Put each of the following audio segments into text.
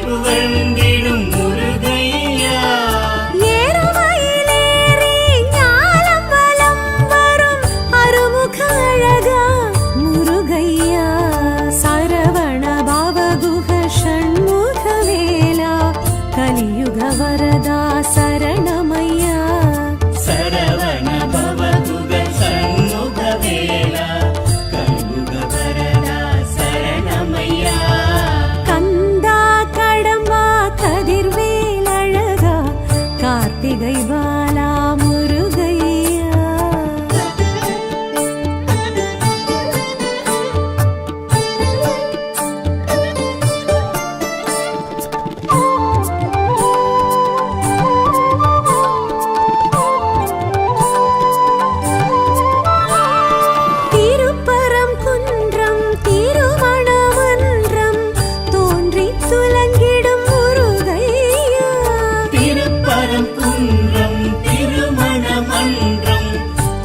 புகழ்ந்திடும் முருகையா ஏறுமயிலேறி ஞானம் வலம் வரும் அருமுக அழகா முருகையா சரவண பவகுஹ ஷண்முக வேலா கலியுக வரதா சரணமையா சரவண பவகுஹ ஷண்முக வேலா கலியுக வரதா சரணமையா கந்தா கடம்பா கதிர்வேல் அழகா கார்த்திகை பாலா முருகையா திருப்பரம் குன்றம் திருமணமன்றம் தோன்றி துலங்கிடும் முருகையா திருப்பரம் குன்றம் திருமணமன்றம்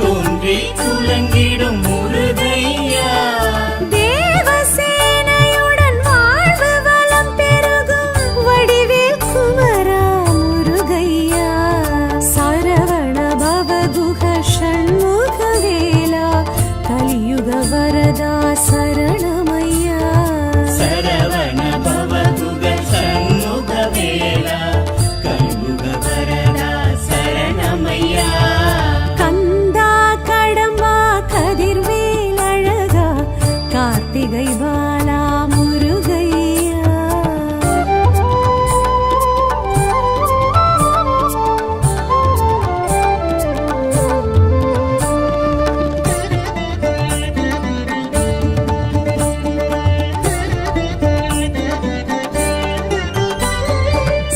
தோன்றி துலங்கிடும் முருகையா தேவசேனையுடன் வாழ்வு வளம் பெருகும் வடிவேல் குமரா முருகையா சரவண பவகுஹ ஷண்முக வேலா கலியுக வரதா சரணமையா சரவண பவகுஹ ஷண்முக வேலா கலியுக வரதா சரணமையா கந்தா கடம்பா கதிர்வேல் அழகா கார்த்திகை பாலா முருகையா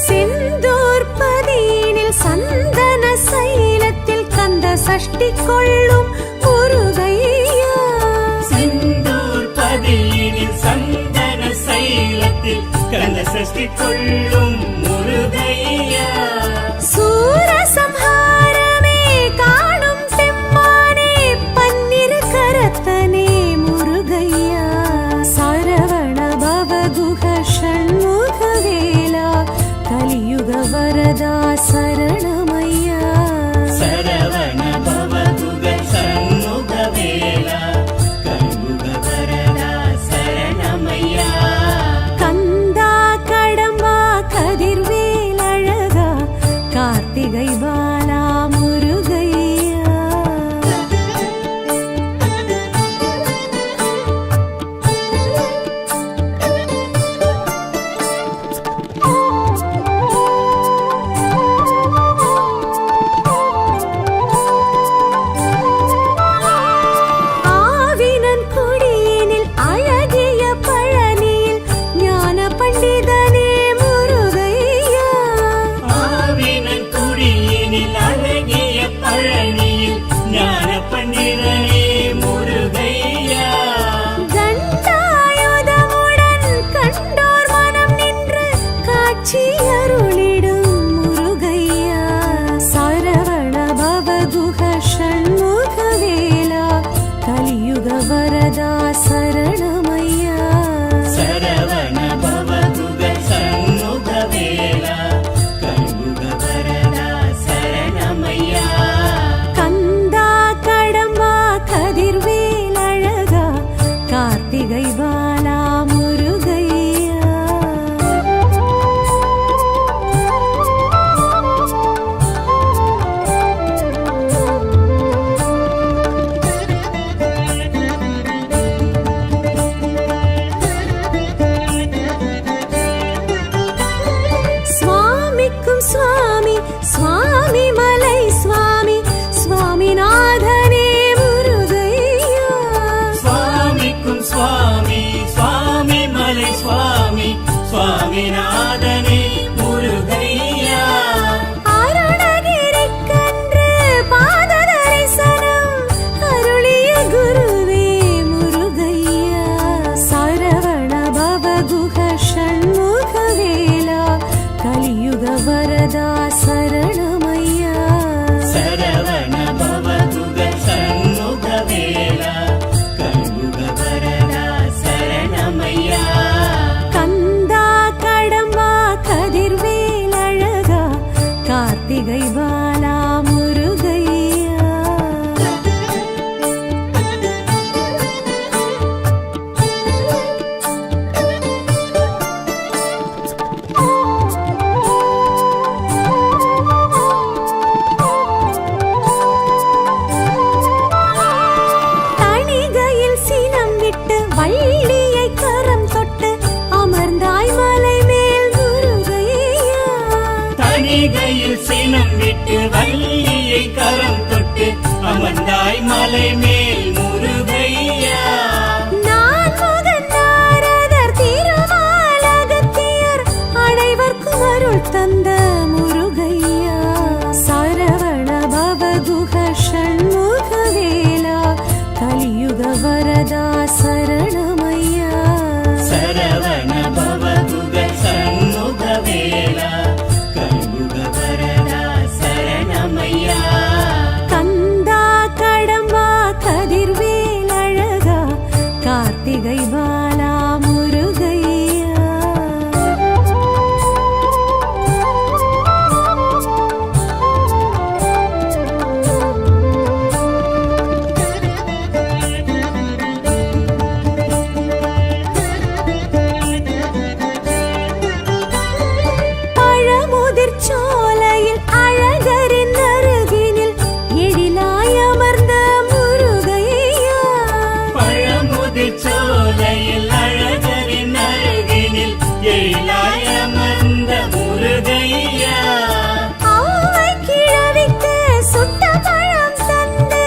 செந்தூர் பதியினில் சந்தன சைலத்தில் கந்த சஷ்டி கொள்ளும் முருகையா செந்தூர் பதியினில் சந்தன சைலத்தில் கந்த சஷ்டி கொள்ளும் முருகையா சூரசம்ஹாரமே காணும் பெம்மானே பன்னிரு கரத்தனே முருகையா சரவண பவகுஹ ஷண்முக வேலா கலியுக வரதா சரணமையா சரவண பவகுஹ ஷண்முக வேலா கலியுக வரதா சரணமையா கந்தா கடம்பா கதிர்வேல் அழகா கார்த்திகை பாலா முருகையா ஆவினன் குடியினில் அழகிய பழனியில் ஞான பண்டிதனே முருகையா ஆவினன் குடியினில் அழகிய பழனியில் ஞான பண்டிதனே முருகையா கண்டாயுதமுடன் கண்டோர் மனம் நின்று காட்சி அருளிடும் முருகையா சரவண பவகுஹ ஷண்முக வேலா கலியுக வரதா சரணமையா சரவண பவகுஹ ஷண்முக வேலா கலியுக வரதா சரணமையா கந்தா கடம்பா கதிர்வேல் அழகா கார்த்திகை பாலா முருகையா பொய்கையில் சினம் விட்டு வள்ளியை கரம் தொட்டு அமர்ந்தாய் மலை மேல் முருகையா. நான் முகன் நாரதர் திருமால் அகத்தியர் அனைவர்க்கும் அருள் தந்த முருகையா. சரவண பவகுக ஷண்முக வேலா கலியுக வரதா சரணமையா. சரவண பவகுக சண்முக வேலா கலியுக வரதா சரணமையா. கந்தா கடம்பா கதிர்வேல் அழகா கார்த்திகை பாலா முருகையா. பழமுதிர் சோலையில் அழகரின் அருகினில் எழிலாய் அமர்ந்த முருகையா. பழமுதிர் சோலையில் அழகரின் அருகினில் எழிலாய் அமர்ந்த முருகையா. ஆவை கிழவிக்கு சுட்ட பழம் தந்து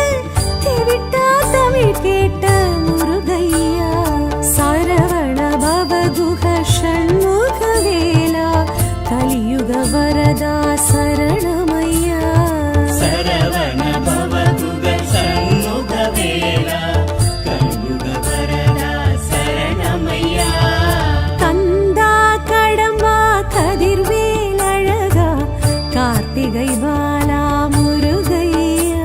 தெவிட்டா தமிழ் கேட்ட முருகையா. சரவண பவகுக ஷண்முக வேலா கலியுக வரதா சரணமையா. சரவண பவகுக சண்முக வேலா கலியுக வரதா சரணமையா. கந்தா கடம்பா கதிர்வேல் அழகா கார்த்திகை பாலா முருகையா.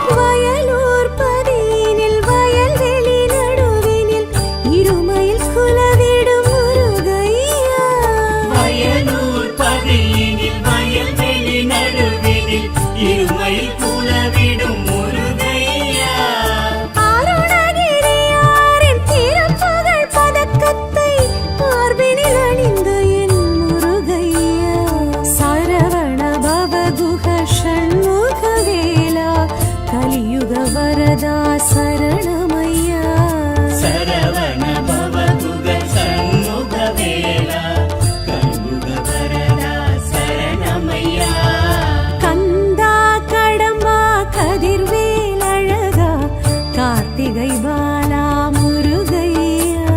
வயலூர் பதியினில் வயல்வெளி நடுவினில் இருமையில் குலவிடும் முருகையா. வயலூர் பதியினில் வயல்வெளி நடுவினில் இருமையில் குலவிடும் முருகையா. அருணகிரியாரின் திருப்புகழ் பதக்கத்தை மார்பினில் அணிந்த என் முருகையா. சரவண பவகுக ஷண்முக வேலா கலியுக வரதா சரணமையா. சரவண பவகுக சண்முக வேலா கலியுக வரதா சரணமையா. கந்தா கடம்பா கதிர்வேல் அழகா கார்த்திகை பாலா முருகையா.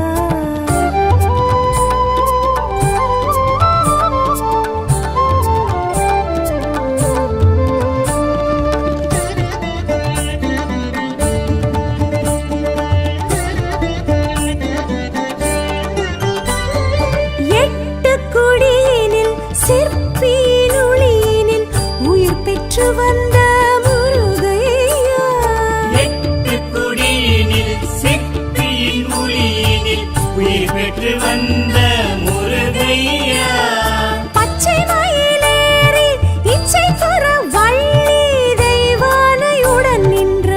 எட்டு குடியினில் சிற்பியின் ஒளியினில் உயிர் பெற்று வந்த முருகையா. எட்டு குடியினில் சிற்பியின் ஒளியினில் உயிர் பெற்று வந்த முருகையா. பச்சை மயிலேறி இச்சை புற வள்ளி தெய்வானையுடன் நின்ற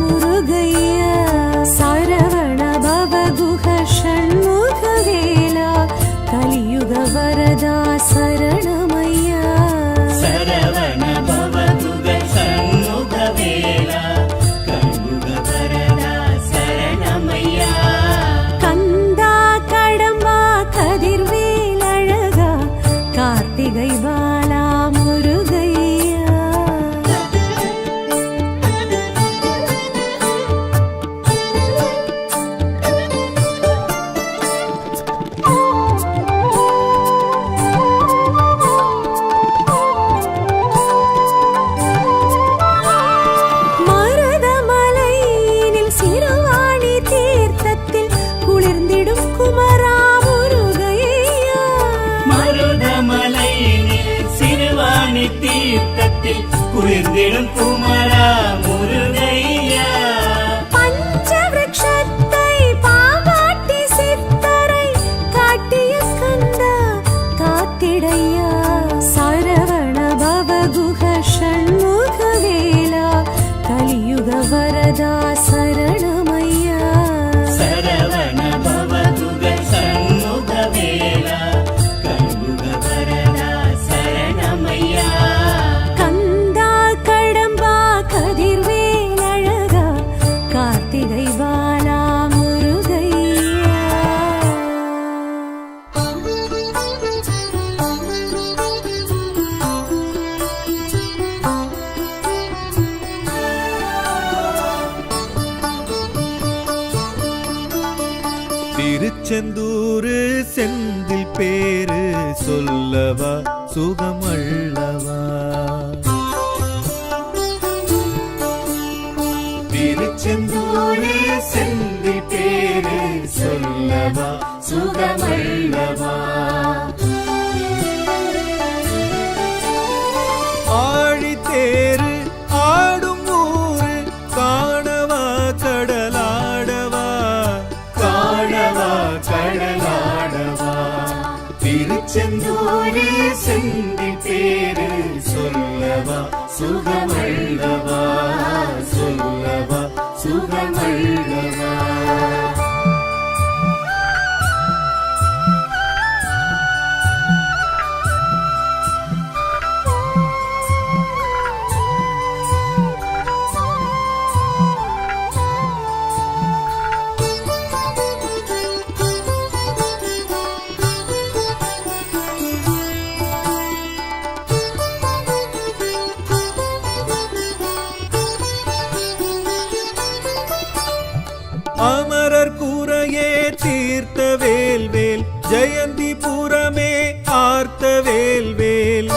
முருகையா. சரவண பவகுக ஷண்முக வேலா கலியுக வரதா சரணமையா. சரவண பவகுக சண்முக வேலா கலியுக வரதா சரணமையா. கந்தா கடம்பா கதிர்வேல் அழகா கார்த்திகை பாலா முருகையா. மருதமலையினில் சிறுவாணி தீர்த்தத்தில் குளிர்ந்திடும் குமரா முருகையா. மருதமலையினில் சிறுவாணி தீர்த்தத்தில் குளிர்ந்திடும் குமரா முருகையா. பஞ்சவிருட்சத்தை பாவாட்டி சித்தரை காட்டிய கந்தா காத்திடையா. சரவண பவகுக ஷண்முக வேலா கலியுக வரதா சரணமையா. சரவண பவகுக சண்முக வேலா கலியுக வரதா திருச்செந்தூரு செந்தில் பேரு சொல்லவா சுகமல்லவா. திருச்செந்தூரு செந்தில் பேரு சொல்லவா சுகமல்லவா. ஆழித்தேரு ஆடும் ஊரு காணவா கடலாடவா. காணவா கடலாடவா. திருச்செந்தூரு செந்தில் பேரு சொல்லவா சுகமல்லவா. சொல்லவா சுகமல்லவா. அமரர் கூரையே தீர்த்த வேல்வேல் ஜெயந்திபுரமே ஆர்த்த வேல்வேல்.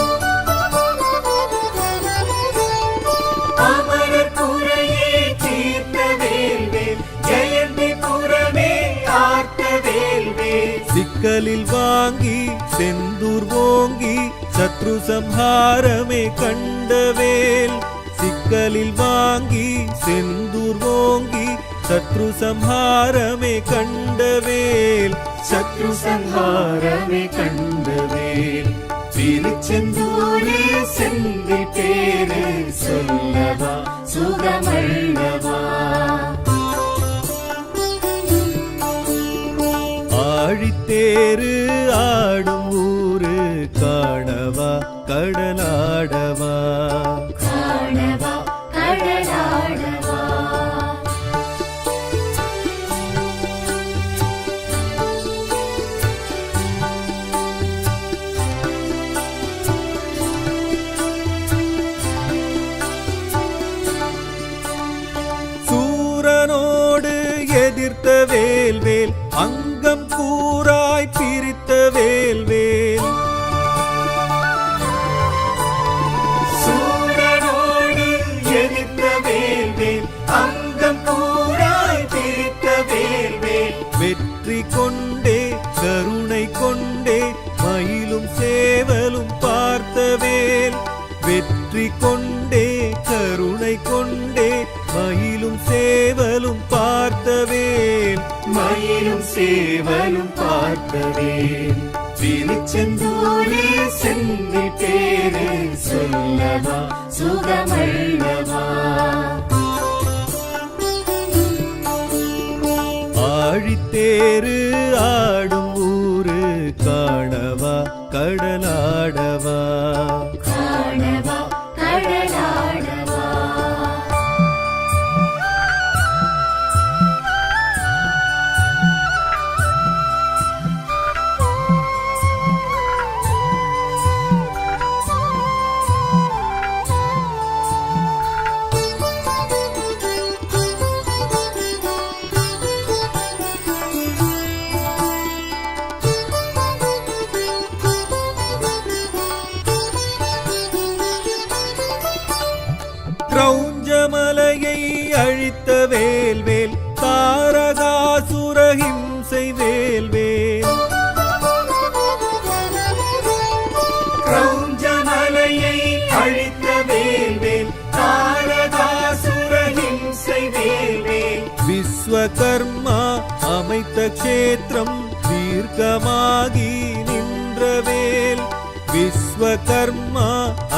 அமரர் கூரையே தீர்த்த வேல்வேல் ஜெயந்திபுரமே ஆர்த்த வேல்வேல். சிக்கலில் வாங்கி செந்தூர் ஓங்கி சத்ரு சம்ஹாரமே கண்டவேல். சிக்கலில் வாங்கி செந்தூர் ஓங்கி சத்ரு சம்ஹாரமே கண்டவேல். சத்ரு சம்ஹாரமே கண்டவேல். திருச்செந்தூரு செந்தில் பேரு சொல்லவா சுகமல்லவா. ஆழித்தேரு ஆடும் ஊரு காணவா கடலாடவா. காணவா கடலாடவா. சூரனோடு எதிர்த்த வேல்வேல் அங்கம் கூறாய் பிரித்த வேல்வேல். சூரனோடு எதிர்த்த வேல்வேல் அங்கம் கூறாய் பிரித்த வேல்வேல். வெற்றி கொண்டே கருணை கொண்டே மயிலும் சேவலும் பார்த்தவேல். வெற்றி கொண்டே கருணை கொண்டே மயிலும் சேவலும் பார்த்தவேல். மயிலும் சேவலும் பார்த்தவேல். திருச்செந்தூரு செந்தில் பேரு சொல்லவா சுகமல்லவா. ஆழித்தேரு ஆடும் ஊரு காணவா கடலாடவா. காணவா கடலாடவா. கிரௌஞ்சமலையை அழித்த வேல்வேல் தாரகாசுர ஹிம்சை வேல்வேல். கிரௌஞ்சமலையை அழித்த வேல்வேல் தாரகாசுர ஹிம்சை வேல்வேல். விஸ்வகர்மா அமைத்த க்ஷேத்திரம் தீர்க்கமாகி நின்றவேல். விஸ்வகர்மா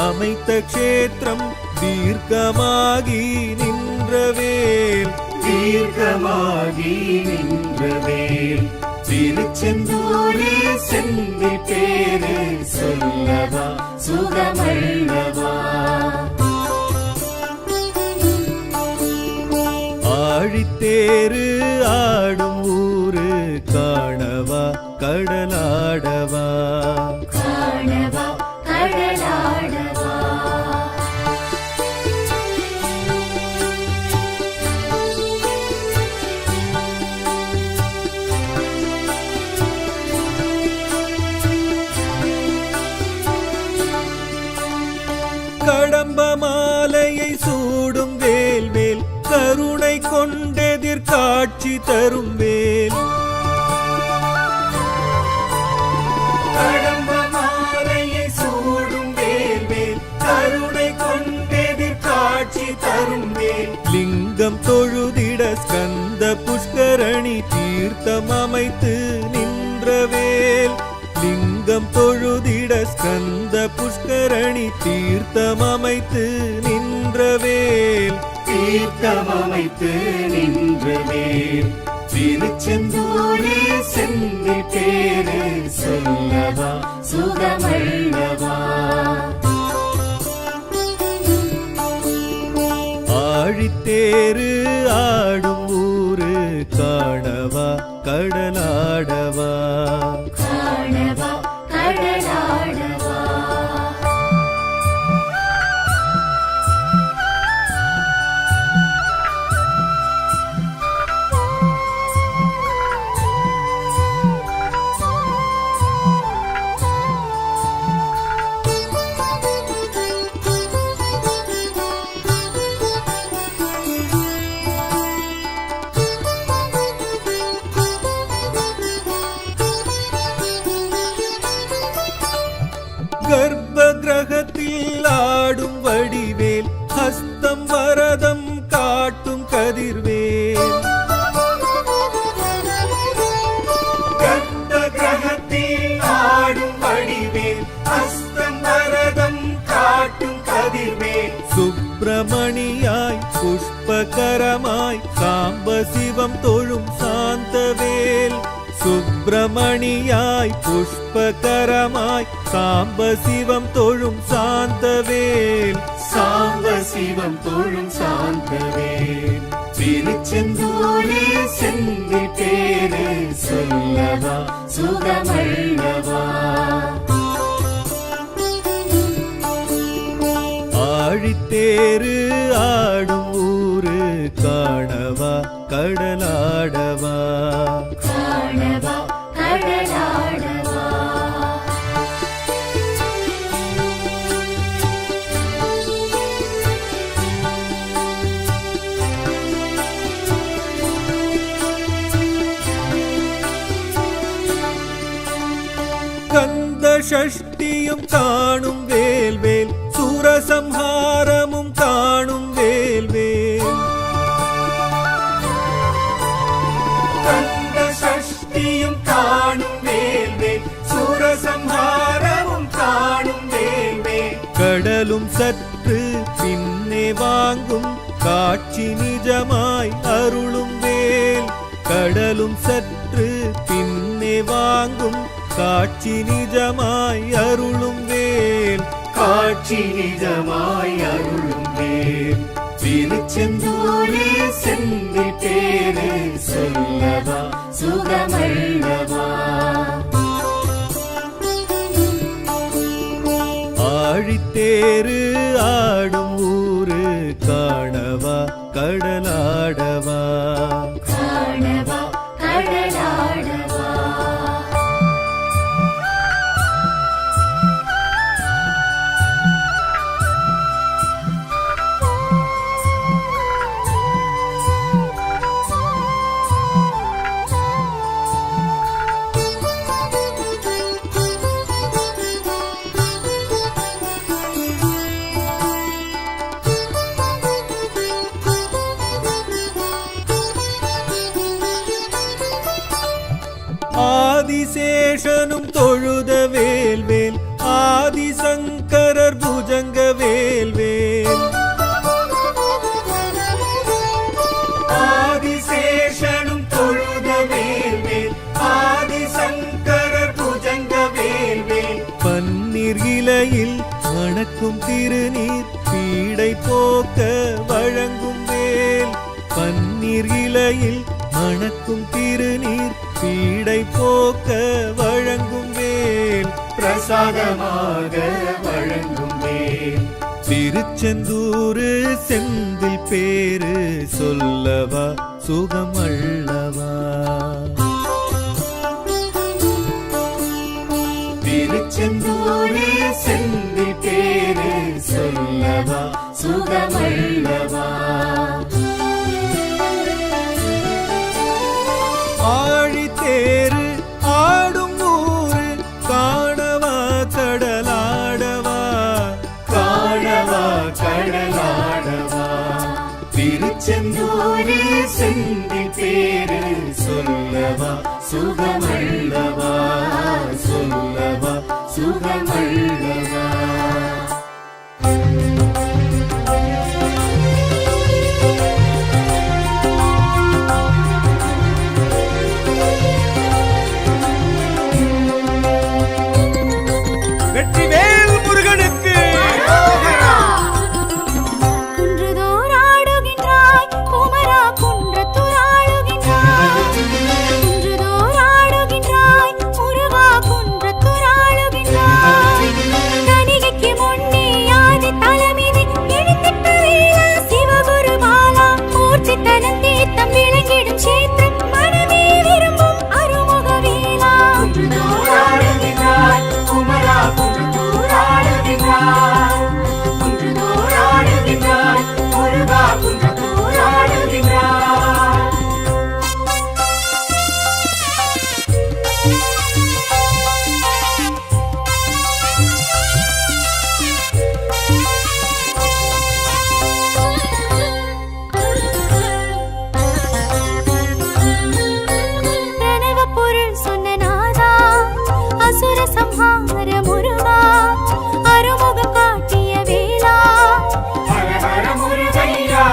அமைத்த க்ஷேத்திரம் தீர்க்கமாகி நின்றவேல். தீர்க்கமாகி நின்றவேல். திருச்செந்தூரு செந்தில் பேரு சொல்லவா சுகமல்லவா. ஆழித்தேரு ஆடும் ஊரு காணவா கடலாடவா. காணவா கடலாடவா. தரும் வேல். கடம்ப மாலையை சூடும் வேல் வேல் கருணை கொண்டெதிர் காட்சி தரும் வேல். லிங்கம் தொழுதிட ஸ்கந்த புஷ்கரணி தீர்த்தம் அமைத்து நின்ற வேல். லிங்கம் தொழுதிட ஸ்கந்த புஷ்கரணி தீர்த்தம் அமைத்து நின்ற வேல். தீர்த்தம் அமைத்து நின்ற வேல். திருச்செந்தூரே செந்தில் பேரு சொல்லவா சுகமல்லவா. ஆழித்தேரு ஆடும் ஊரு காணவா கடலாடவா. காணவா கடலாடவா. கர்ப்ப கிரகத்தில் ஆடும் வடிவேல் ஹஸ்தம் வரதம் காட்டும் கதிர்வேல். கர்ப்ப கிரகத்தில் ஆடும் வடிவேல் ஹஸ்தம் வரதம் காட்டும் கதிர்வேல். சுப்பிரமணியாய் புஷ்பகரமாய் சாம்ப சிவம் தொழும் சாந்தவேல். சுப்பிரமணியாய் புஷ்பகரமாய் சாம்ப சிவம் தொழும் சாந்தவேல். சாம்ப சிவம் தொழும் சாந்தவேல். திருச்செந்தூரே செந்தில் பேரு சொல்லவா சுகமல்லவா. ஆழித்தேரு ஆடும் ஊரு காணவா கடலாடவா. காணவா கடலாடவா. கந்த சஷ்டியும் காணும் வேல்வேல் சூரசம்ஹாரமும் காணும் வேல்வேல். கந்த சஷ்டியும் காணும் வேல்வேல் சூரசம்ஹாரமும் காணும் வேல்வேல். கடலும் சற்று பின்னே வாங்கும் காட்சி நிஜமாய் அருளும் வேல். கடலும் சற்று பின்னே வாங்கும் காட்சி நிஜமாய் அருளும் வேல். காட்சி நிஜமாய் அருளும் வேல். திருச்செந்தூரே செந்தில் பேரு சொல்லவா சுகமல்லவா. ஆழித்தேரு ஆடும் ஊரு காணவா கடலாடவா. காணவா கடலாடவா. ஆதிசேஷனும் தொழுத வேல்வேல் ஆதிசங்கரர் புஜங்க வேல்வேல். ஆதிசேஷனும் தொழுத வேல்வேல் ஆதிசங்கரர் புஜங்க வேல்வேல். பன்னீர் இலையில் மணக்கும் திருநீர் பீடை போக்க வழங்கும் வேல். பன்னீர் இலையில் மணக்கும் திருநீர் பீடை போக்க வழங்கும் வேல். பிரசாதமாக வழங்கும் வேல். திருச்செந்தூரு செந்தில் பேரு சொல்லவா சுகமல்லவா. திருச்செந்தூரே செந்தில் பேரு சொல்லவா சுகமல்லவா. திருச்செந்தூர் செந்தில் பேரு சொல்லவா சுகமல்லவா சொல்லவா சுகமல்லவா வெற்றிவேல் முருகனுக்கு குன்றுதோர் ஆடுகின்றாய் குமரா குன்றத்தூர் ஆடுகின்றாய் குன்றுதோர் ஆடுகின்றாய் முருகா குன்றத்தூர் ஆடுகின்றாய் கணிகைக்கு முன்னே ஆதி தலமிது எழுத்திட்ட வேளா சிவகுரு பாலா மூர்த்தித்தனம் தீர்த்தம் விளங்கிடும் சேத்திரம் மனமே விரும்பும் அருமுக வேளா குன்றத்தூர் ஆடுகின்றாய் குமரா குன்றத்தூர் ஆடுகின்றாய் குன்றத்தூர் ஆடுகின்றாய் முருகா குன்றத்தூர் ஆடுகின்றாய் பிரணவ பொருள் சொன்ன நாதா அசுர சம்ஹார முருகா அருமுக காட்டிய வேளா ஹர ஹர முருகையா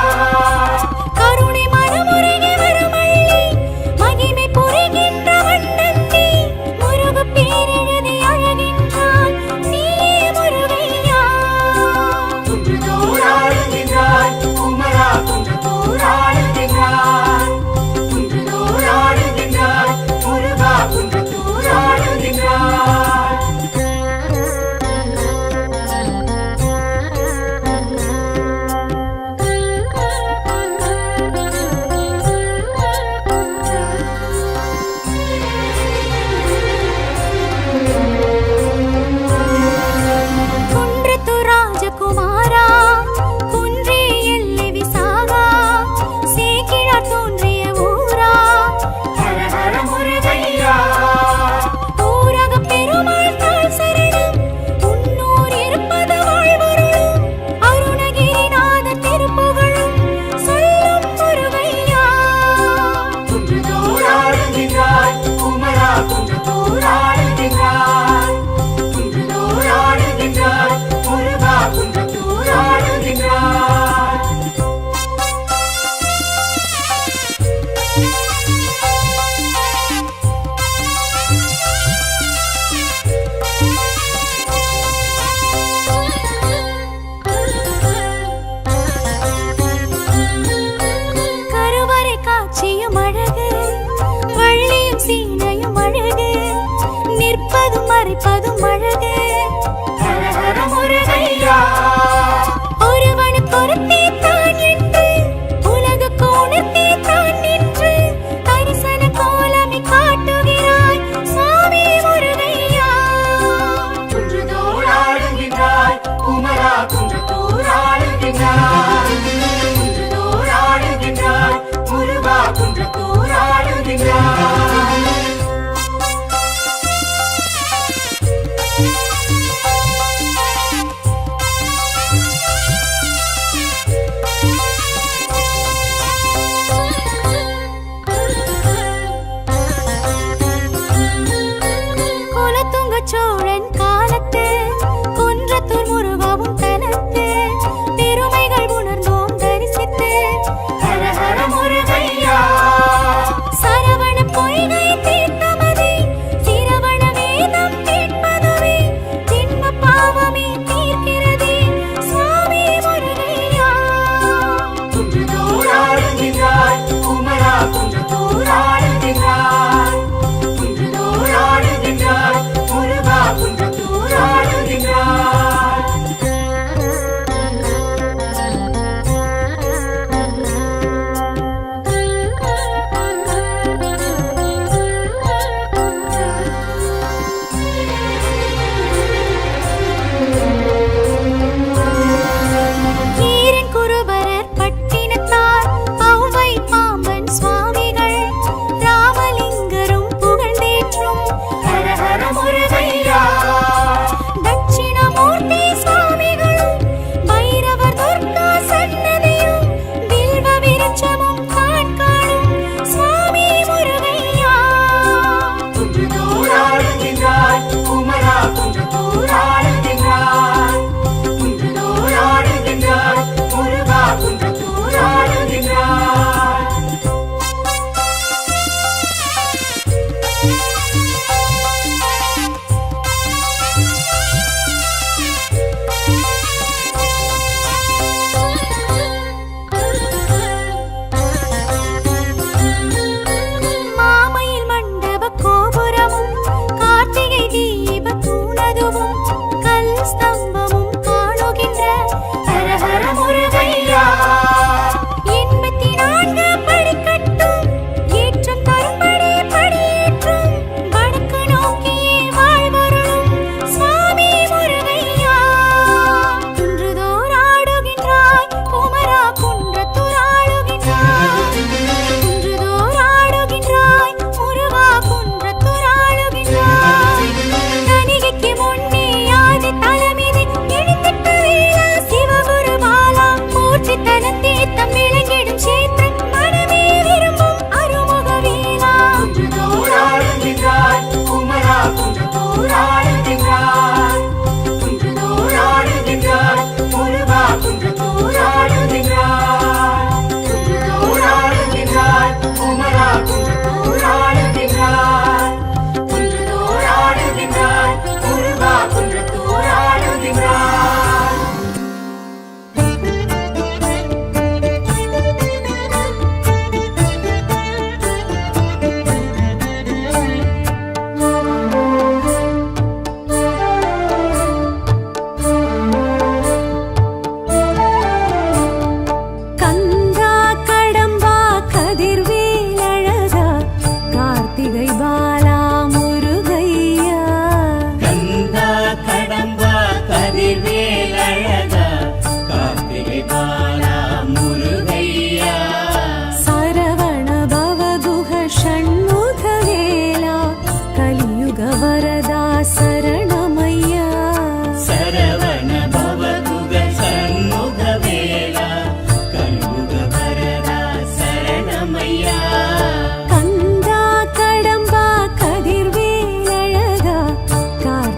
கருணை மனமுருகி வருமள்ளி மகிமை புரிகின்ற வண்ணத்தி முருக பேரெழுதி அழகின்றான் நீயே முருகையா குன்றத்தூர் ஆடுகின்றாய் குமரா குன்றத்தூர் ஆடுகின்றாய் குன்றத்தூர் ஆடுகின்றாய் முருகா குன்றத்தூர் ஆடுகின்றாய்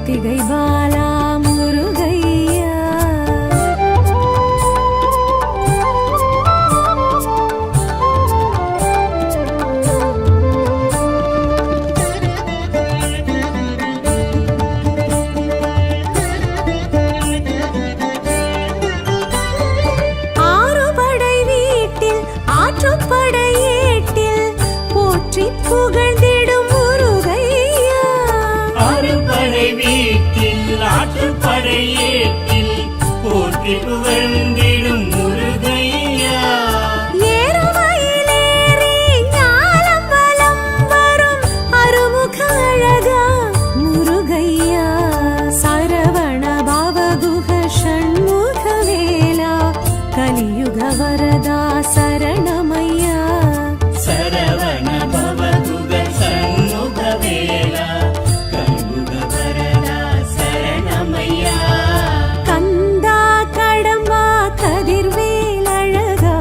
கார்த்திகை பாலா முருகையா. ஆறுபடை வீட்டில் ஆற்றுப்படை ஏட்டில் போற்றி புகழ்ந்திடும் முருகையா. அறுபடை வீட்டில் ஆற்றுப்படை ஏட்டில் போற்றி புகழ்ந்திடும் முருகையா. ஏறுமயிலேறி ஞாலம் வலம் வரும் அருமுக அழகா முருகையா. சரவண பவகுஹ ஷண்முக வேலா கலியுக வரதா சரணமையா. சரவண பவகுக சண்முக வேலா கலியுக வரதா சரணமையா. கந்தா கடம்பா கதிர்வேல் அழகா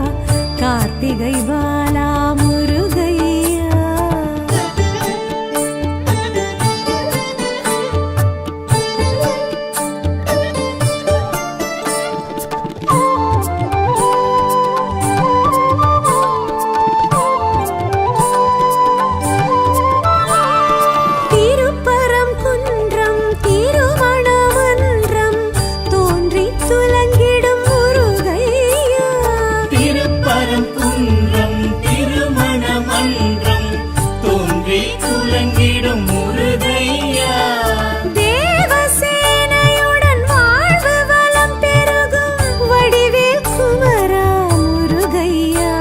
கார்த்திகை பாலா முருகையா. திருப்பரம் குன்றம் திருமணமன்றம் தோன்றி துலங்கிடும் முருகையா. திருப்பரங்குன்றம் திருமண மன்றம் தோன்றி துலங்கிடும் முருகையா. தேவசேனையுடன் வாழ்வு வளம் பெருகும் வடிவேல் குமரா முருகையா.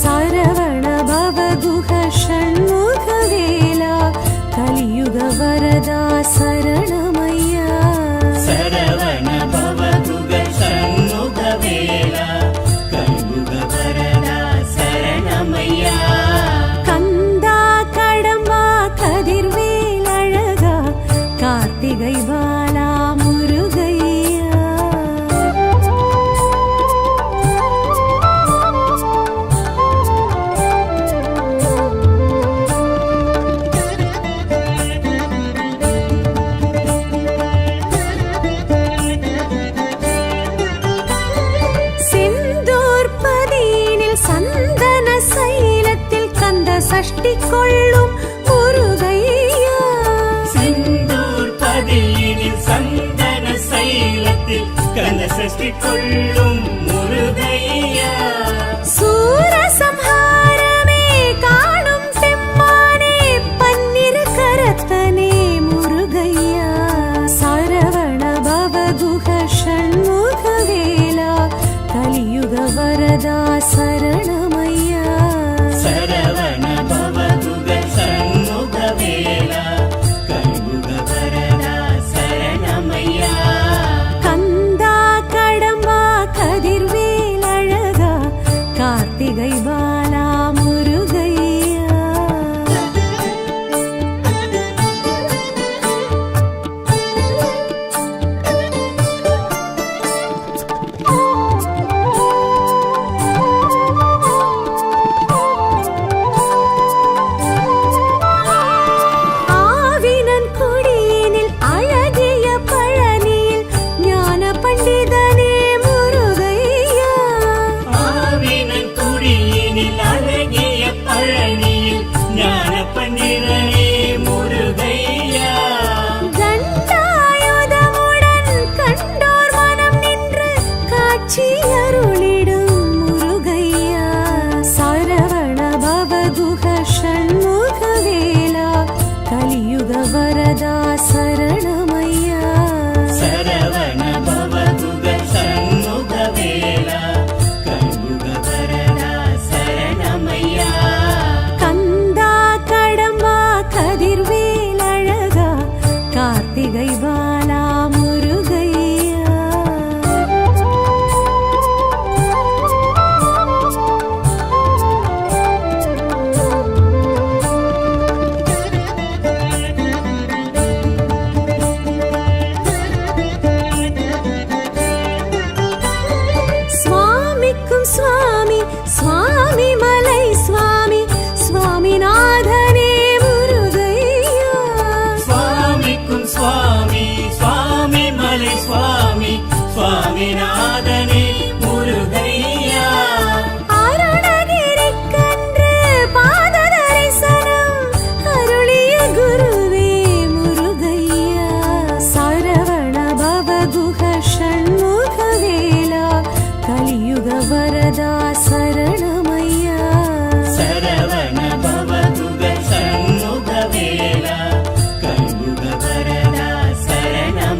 சரவண பவகுஹ ஷண்முக வேலா கலியுக வரதா சரணமையா. சரவண பவகுக சண்முக வேலா கலியுக வரதா சரணமையா. கந்தா கடம்பா கதிர்வேல் அழகா கார்த்திகை பாலா முருகையா. செந்தூர் பதியினில் சந்தன சைலத்தில் கந்த சஷ்டி கொள்ளும் முருகையா. சிந்தூர் பதியினில் சந்தன சைலத்தில் கந்த சஷ்டி கொள்ளும் முருகையா. சூரசம்ஹாரமே காணும் பெம்மானே பன்னிரு கரத்தனே முருகையா. சரவண பவகுஹ ஷண்முக வேலா கலியுக வரதா சரணமையா. சரவண பவகுக சண்முக வேலா கலியுக வரதா சரணமையா. கந்தா கடம்பா கதிர்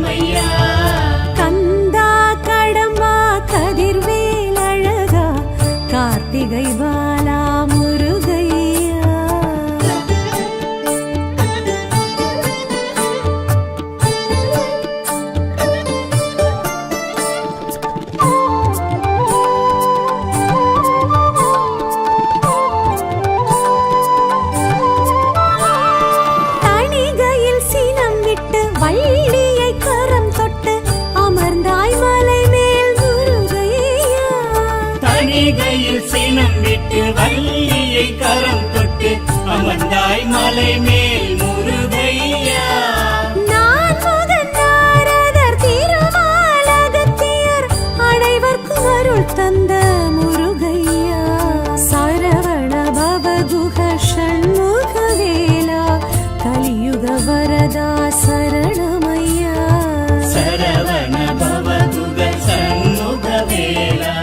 சரணமையா கந்தா கடம்பா கதிர்வேல் அழகா கார்த்திகை பாலா முருகையா தணிகையில் சினம் விட்டு வள்ளியை கரம் தொட்டு அமர்ந்தாய் மலை மேல் முருகையா தணிகையில் சினம் விட்டு வள்ளியை கரம் தொட்டு அமர்ந்தாய் மலை மேல் முருகையா நான் முகன் நாரதர் திருமாலகத்தியர் அனைவர்க்கும் அருள் தந்த முருகையா சரவண பவகுஹ ஷண்முக வேலா கலியுக வரதா சரணமையா சரவண பவதுக சண்முக வேலா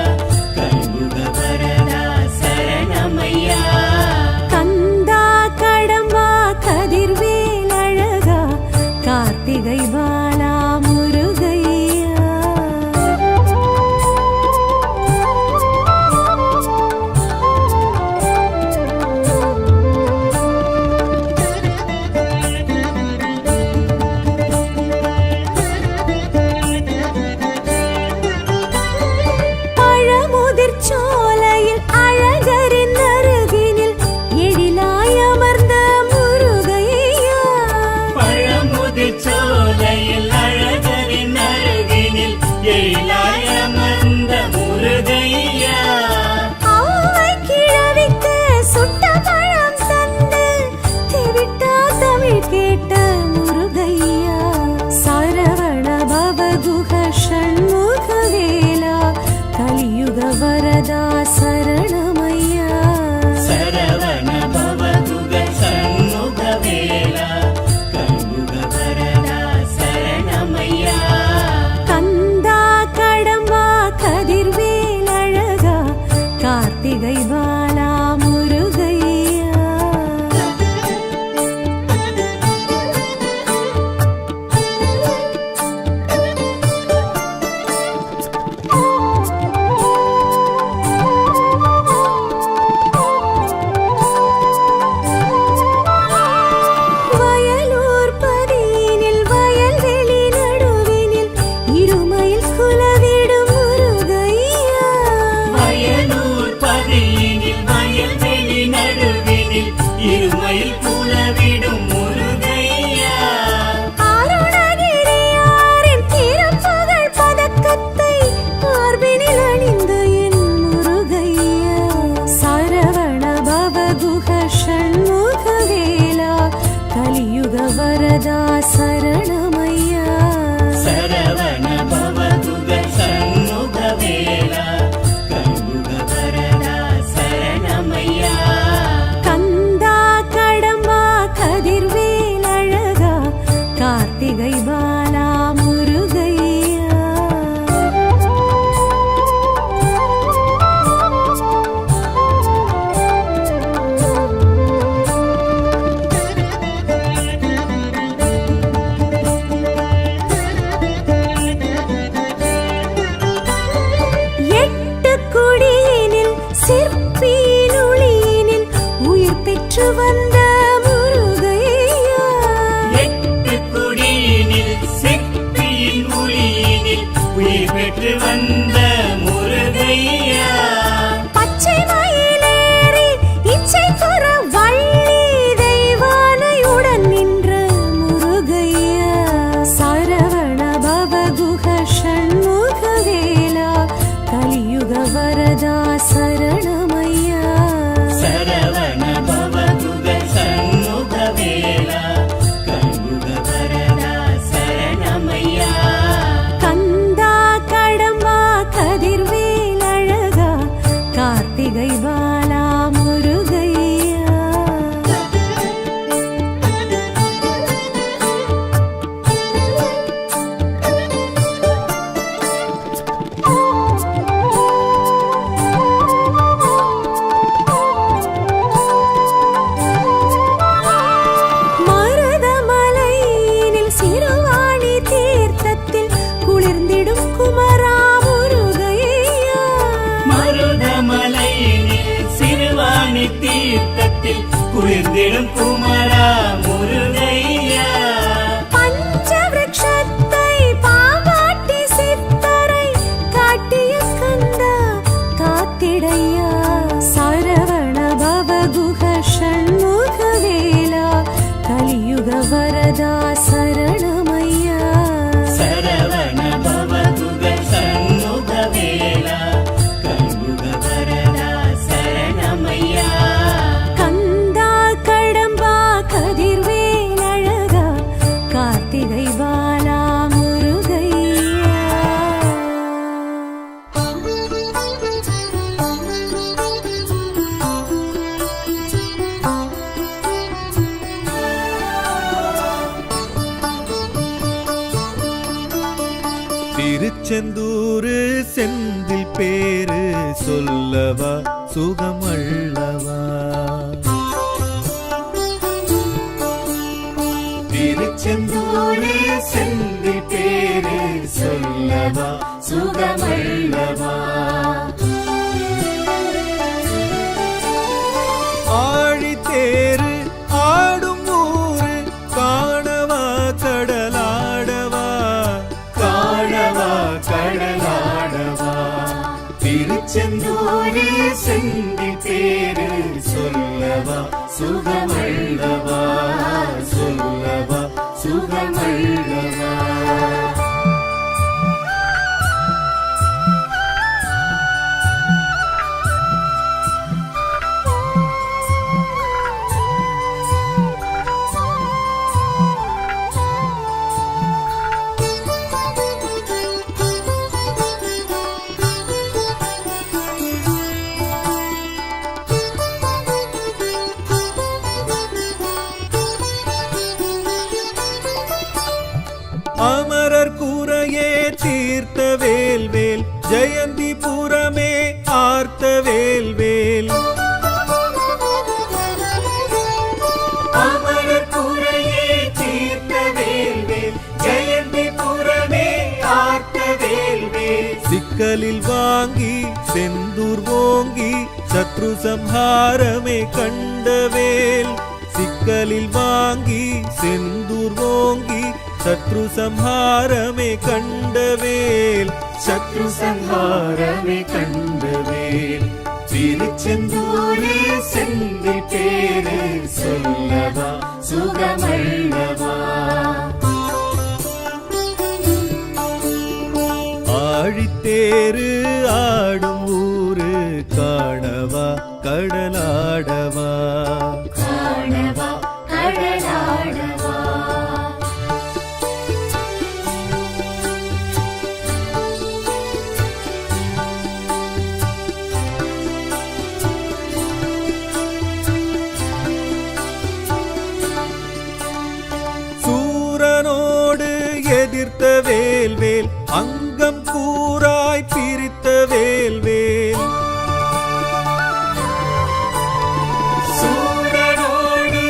கலியுக வரதா சரணமையா கந்தா கடம்பா கதிர்வேல் அழகா கார்த்திகை பாலா முருகையா பழமுதிர் சோலையில் அழகரின் அருகினில் எழிலாய் அமர்ந்த முருகையா பழமுதிர் சோலையில் அழகரின் அருகினில் எழிலாய் அமர்ந்த முருகையா ஆவை கிழவிக்கு சுட்ட பழம் தந்து தெவிட்டா தமிழ் கேட்ட முருகையா சரவண பவகுஹ ஷண்முக வேலா கலியுக வரதா சரணமையா சரவண பவதுக சண்முக வேலா கலியுக வரதா சரணமையா கந்தா கடம்பா கதிர்வேல் அழகா கார்த்திகை பாலா முருகையா வயலூர் பதியினில் வயல்வெளி நடுவினில் இருமையில் குலவிடும் முருகையா வயலூர் பதியினில் வயல்வெளி நடுவினில் இருமையில் குலவிடும் முருகையா அருணகிரியாரின் திருப்புகழ் பதக்கத்தை மார்பினில் அணிந்த என் முருகையா சரவண பவகுஹ ஷண்முக வேலா கலியுக வரதா சரணமையா சரவண பவதுக சண்முக வேலா கலியுக வரதா சரணமையா கந்தா கடம்பா கதிர்வேல் அழகா கார்த்திகை பாலா முருகையா எட்டு குடியினில் சிற்பியின் ஒளியினில் உயிர் பெற்று வந்த முருகையா எட்டு குடியினில் சிற்பியின் ஒளியினில் உயிர் பெற்று வந்த முருகையா பச்சை மயிலேறி இச்சை புற வள்ளி தெய்வானையுடன் நின்ற முருகையா சரவண பவகுஹ ஷண்முக வேலா கலியுக வரதா சரணமையா சரவண பவதுக சண்முக வேலா கலியுக வரதா சரணமையா கந்தா கடம்பா கதிர்வேல் அழகா குளிர்ந்திடும் குமரா முருகையா பஞ்சவிருட்சத்தை பாவாட்டி சித்தரை காட்டிய கந்தா காத்திடையா சரவண பவகுஹ ஷண்முகவேலா கலியுக வரதா சரணமையா சரவண பவகுக சண்முகவேலா கலியுக வரதா சரணமையா கந்தா கடம்பா கதிர்வேல் அழகா கார்த்திகை பாலா முருகையா திருச்செந்தூரு செந்தில் பேரு சொல்லவா சுகமல்லவா திருச்செந்தூரே செந்தில் பேரு சொல்லவா சுகமல்லவா ஆழித்தேரு ஆடும் ஊரு காணவா கடலாடவா காணவா கடலாடவா திருச்செந்தூரே செந்தில் பேரு சொல்லவா சுகமல்லவா சொல்லவா சுகமல்லவா அமரர் கூரையே தீர்த்த வேல்வேல் ஜெயந்திபுரமே ஆர்த்த வேல்வேல் அமரர் குறையே தீர்த்த வேல்வேல் ஜெயந்திபுரமே ஆர்த்த வேல்வேல் சிக்கலில் வாங்கி செந்தூர் ஓங்கி சத்ரு சம்ஹாரமே கண்டவேல் சிக்கலில் வாங்கி செந்தூர் ஓங்கி சத்ரு சம்ஹாரமே கண்டவேல் சத்ரு சம்ஹாரமே கண்டவேல் திருச்செந்தூரே செந்தில் பேரு சொல்லவா சுகமல்லவா ஆழித்தேரு ஆடும் ஊரு காணவா கடலாடவா காணவா கடலாடவா சூரனோடு எதிர்த்த வேல்வேல் அங்கம் கூராய் பிரித்த வேல்வேல் சூரனோடு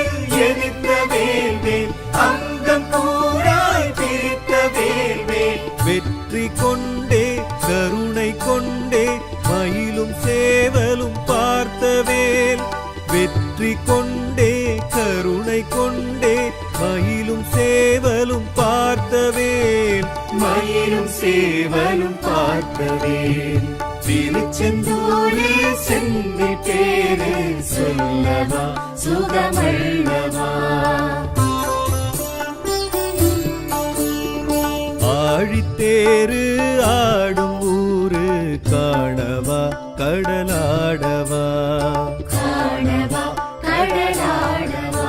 எதிர்த்த வேல்வேல் அங்கம் கூராய் பிரித்த வேல்வேல் வெற்றி கொண்டே கருணை கொண்டே மயிலும் சேவலும் பார்த்த வேல் வெற்றி கொண்டே கருணை கொண்டே மயிலும் சேவலும் பார்த்த வேல் மயிலும் சேவலும் பார்த்தவேல் திருச்செந்தூரே செந்தில் பேரு சொல்லவா சுகமல்லவா ஆழித்தேரு ஆடும் ஊரு காணவா கடலாடவா காணவா கடலாடவா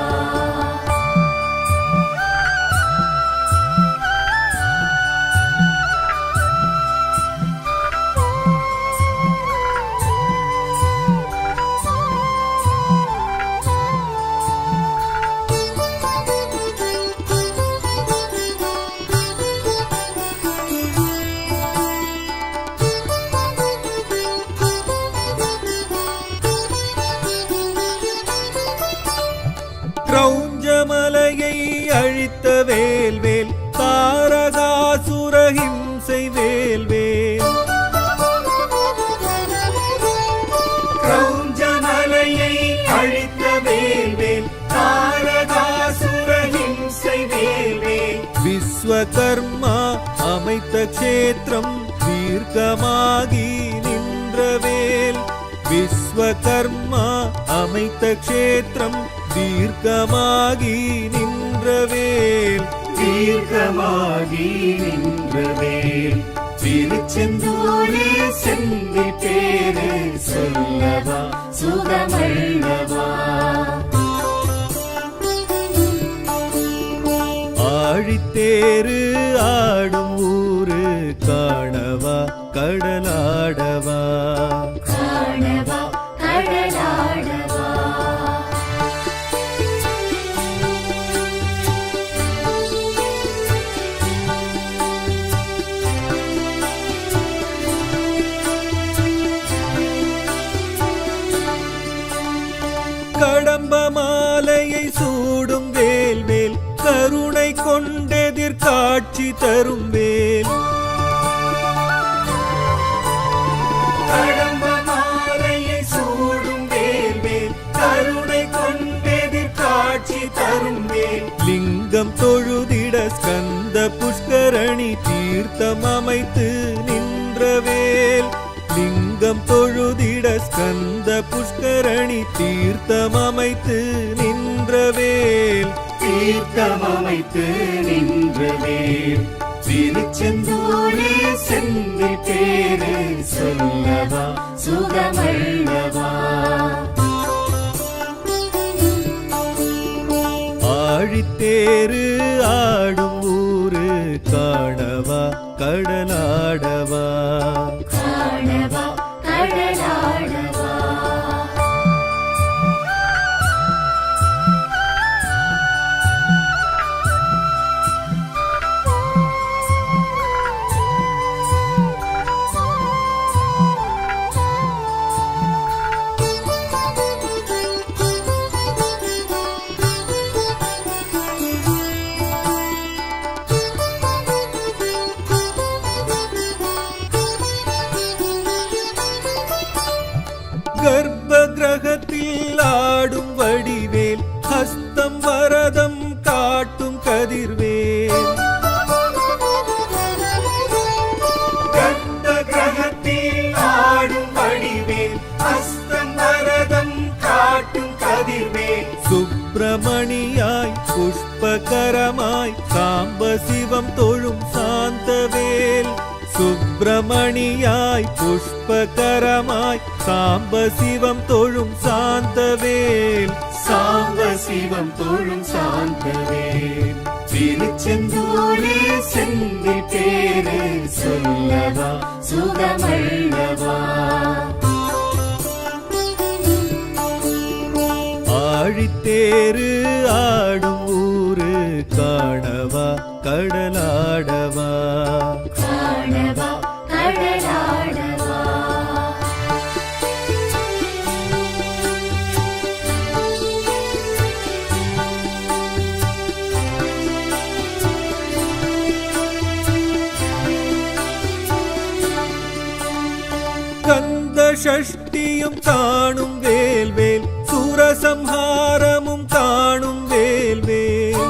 கிரௌஞ்சமலையை அழித்த வேல்வேல் தாரகாசுர ஹிம்சை வேல்வேல் கிரௌஞ்சமலையை அழித்த வேல்வேல் விஸ்வகர்மா அமைத்த க்ஷேத்திரம் தீர்க்கமாகி நின்றவேல். விஸ்வகர்மா அமைத்த க்ஷேத்திரம் தீர்க்கமாகி நின்றவேல். தீர்க்கமாகி நின்றவேல். திருச்செந்தூரே செந்தில் பேரு சொல்லவா சுகமல்லவா. ஆழித்தேரு ஆடும் ஊரு காணவா கடலாடவா. காணவா கடலாடவா. கடம்ப மாலையை சூடும் வேல்வேல் கருணை கொண்டெதிர் காட்சி தரும் வேல். கடம்ப மாலையை சூடும் வேல்வேல் கருணை கொண்டெதிர் காட்சி தரும் வேல். லிங்கம் தொழுதிட ஸ்கந்த புஷ்கரணி தீர்த்தம் அமைத்து நின்றவேல். லிங்கம் தொழுதிட ஸ்கந்த புஷ்கரணி தீர்த்தம் அமைத்து நின்றவேல். தீர்த்தம் அமைத்து நின்றவேல். திருச்செந்தூரே செந்தில் பேரு சொல்லவா சுகமல்லவா. ஆழித்தேரு ஆடும் ஊரு காணவா கடலாடவா. காணவா கடலாடவா. கர்ப்ப கிரகத்தில் ஆடும் வடிவேல் ஹஸ்தம் வரதம் காட்டும் கதிர்வேல். கர்ப்ப கிரகத்தில் ஆடும் வடிவேல் ஹஸ்தம் வரதம் காட்டும் கதிர்வேல். சுப்பிரமணியாய் புஷ்பகரமாய் சாம்ப சிவம் தொழும் சாந்தவேல். சுப்பிரமணியாய் புஷ்பகரமாய் சாம்ப சிவம் தொழும் சாந்தவேல். சாம்ப சிவம் தொழும் சாந்தவேல். திருச்செந்தூரே செந்தில் பேரு சொல்லவா சுகமல்லவா. ஆழித்தேரு ஆடும் ஊரு காணவா கடலாடவா. காணவா கடலாடவா. கந்த சஷ்டியும் காணும் வேல்வேல் சூரசம்ஹாரமும் காணும் வேல்வேல்.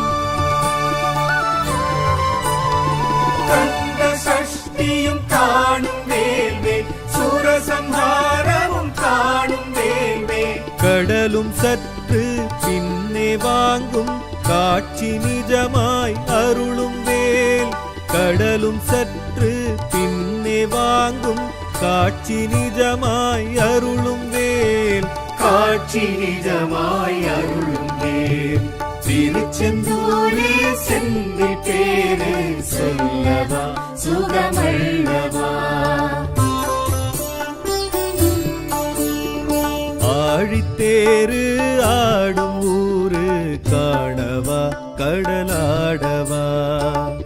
கந்த சஷ்டியும் காணும் வேல்வேல் சூரசம்ஹாரமும் காணும் வேல்வேல். கடலும் சற்று பின்னே வாங்கும் காட்சி நிஜமாய் அருளும் வேல். கடலும் சற்று பின்னே வாங்கும் காட்சி நிஜமாய் அருளும் வேல். காட்சி நிஜமாய் அருளும் வேல். திருச்செந்தூரே செந்தில் பேரு சொல்லவா சுகமல்லவா. ஆழித்தேரு ஆடும் ஊரு காணவா கடலாடவா.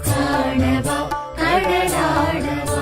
காணவா கடலாடவா.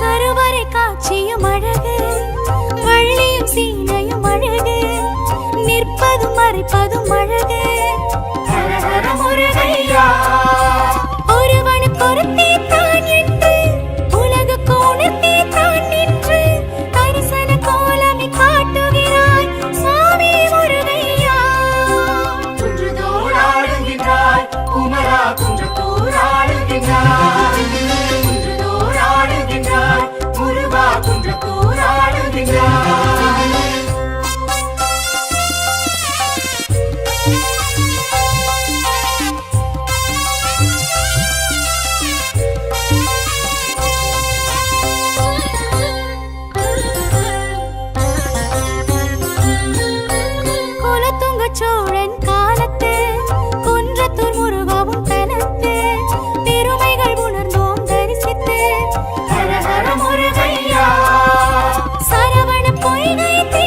கருவறை காட்சியும் அழகு, வள்ளியும் சீனையும் அழகு, நிற்பதும் மறைப்பதும் அழகு. ஹர ஹர முருகையா ஒருவனுக்கொருத்தி தான் என்று உலகுக்கு உணர்த்தி தான் நின்று தரிசன கோலமை காட்டுகிறாய் சுவாமி முருகையா. குன்றுதோறாடுகின்றாய் குமரா குன்றத்தூராடுகின்றாய் குன்றுதோறாடுகின்றாய் முருகா குன்றத்தூராடுகின்றாய் பொய்கை